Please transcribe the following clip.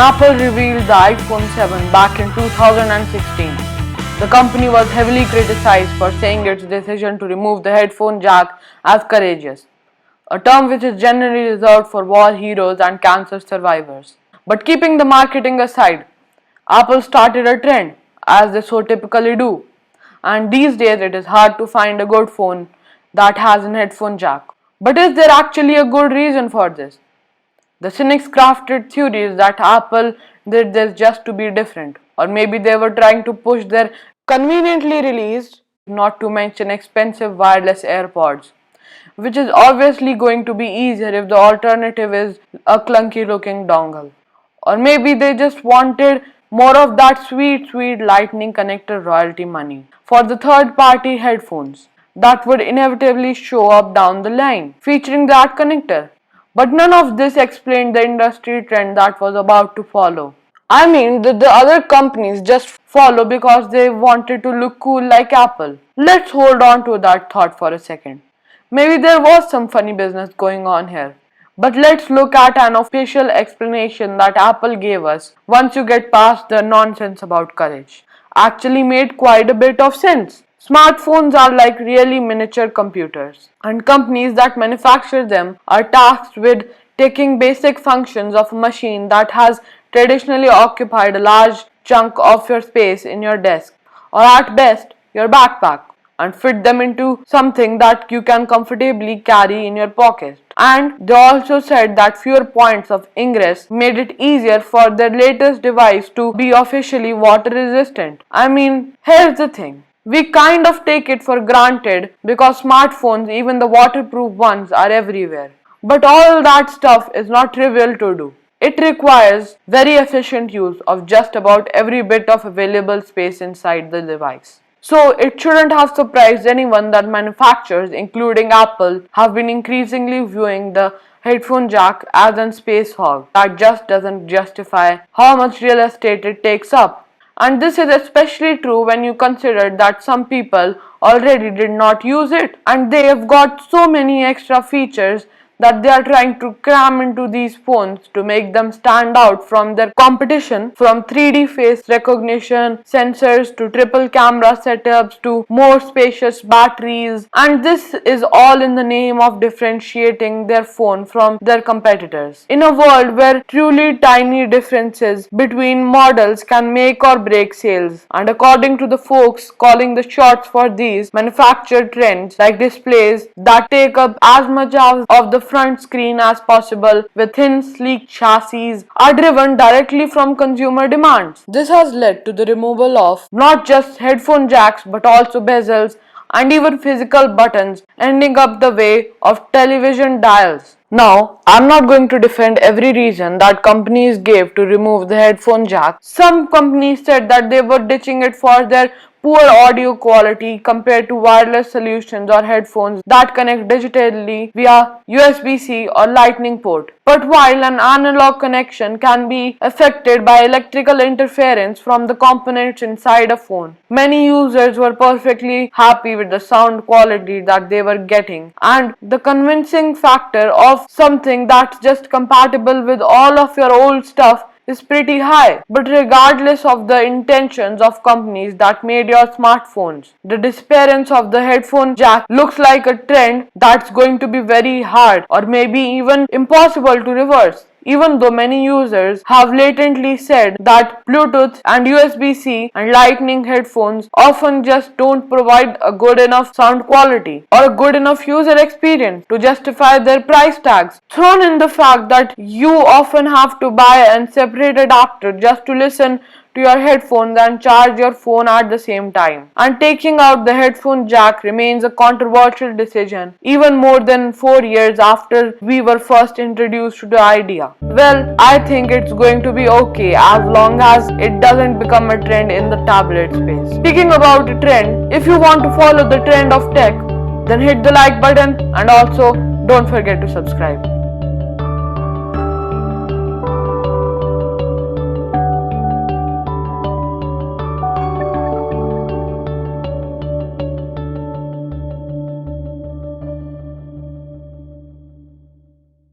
Apple revealed the iPhone 7 back in 2016, the company was heavily criticized for saying its decision to remove the headphone jack as courageous, a term which is generally reserved for war heroes and cancer survivors. But keeping the marketing aside, Apple started a trend, as they so typically do, and these days it is hard to find a good phone that has an headphone jack. But is there actually a good reason for this? The cynics crafted theories that Apple did this just to be different, or maybe they were trying to push their conveniently released, not to mention expensive wireless AirPods, which is obviously going to be easier if the alternative is a clunky looking dongle. Or maybe they just wanted more of that sweet lightning connected royalty money for the third party headphones that would inevitably show up down the line featuring that connector. But none of this explained the industry trend that was about to follow. I mean, did the other companies just follow because they wanted to look cool like Apple? Let's hold on to that thought for a second. Maybe there was some funny business going on here. But let's look at an official explanation that Apple gave us once you get past the nonsense about courage. Actually made quite a bit of sense. Smartphones are like really miniature computers, and companies that manufacture them are tasked with taking basic functions of a machine that has traditionally occupied a large chunk of your space in your desk, or at best, your backpack, and fit them into something that you can comfortably carry in your pocket. And they also said that fewer points of ingress made it easier for their latest device to be officially water resistant. I mean, here's the thing. We kind of take it for granted because smartphones, even the waterproof ones, are everywhere. But all that stuff is not trivial to do. It requires very efficient use of just about every bit of available space inside the device. So it shouldn't have surprised anyone that manufacturers, including Apple, have been increasingly viewing the headphone jack as a space hog that just doesn't justify how much real estate it takes up. And this is especially true when you consider that some people already did not use it and they have got so many extra features that they are trying to cram into these phones to make them stand out from their competition, from 3D face recognition sensors to triple camera setups to more spacious batteries, and this is all in the name of differentiating their phone from their competitors. In a world where truly tiny differences between models can make or break sales, and according to the folks calling the shots for these manufactured trends like displays that take up as much of the front screen as possible with thin, sleek chassis are driven directly from consumer demands. This has led to the removal of not just headphone jacks but also bezels and even physical buttons ending up the way of television dials. Now, I'm not going to defend every reason that companies gave to remove the headphone jack. Some companies said that they were ditching it for their poor audio quality compared to wireless solutions or headphones that connect digitally via USB-C or Lightning port. But while an analog connection can be affected by electrical interference from the components inside a phone, many users were perfectly happy with the sound quality that they were getting, and the convincing factor of something that's just compatible with all of your old stuff is pretty high. But regardless of the intentions of companies that made your smartphones, the disappearance of the headphone jack looks like a trend that's going to be very hard or maybe even impossible to reverse. Even though many users have latently said that Bluetooth and USB-C and Lightning headphones often just don't provide a good enough sound quality or a good enough user experience to justify their price tags. Thrown in the fact that you often have to buy a separate adapter just to listen to your headphones and charge your phone at the same time. And taking out the headphone jack remains a controversial decision, even more than 4 years after we were first introduced to the idea. Well, I think it's going to be okay as long as it doesn't become a trend in the tablet space. Speaking about a trend, if you want to follow the trend of tech, then hit the like button and also don't forget to subscribe.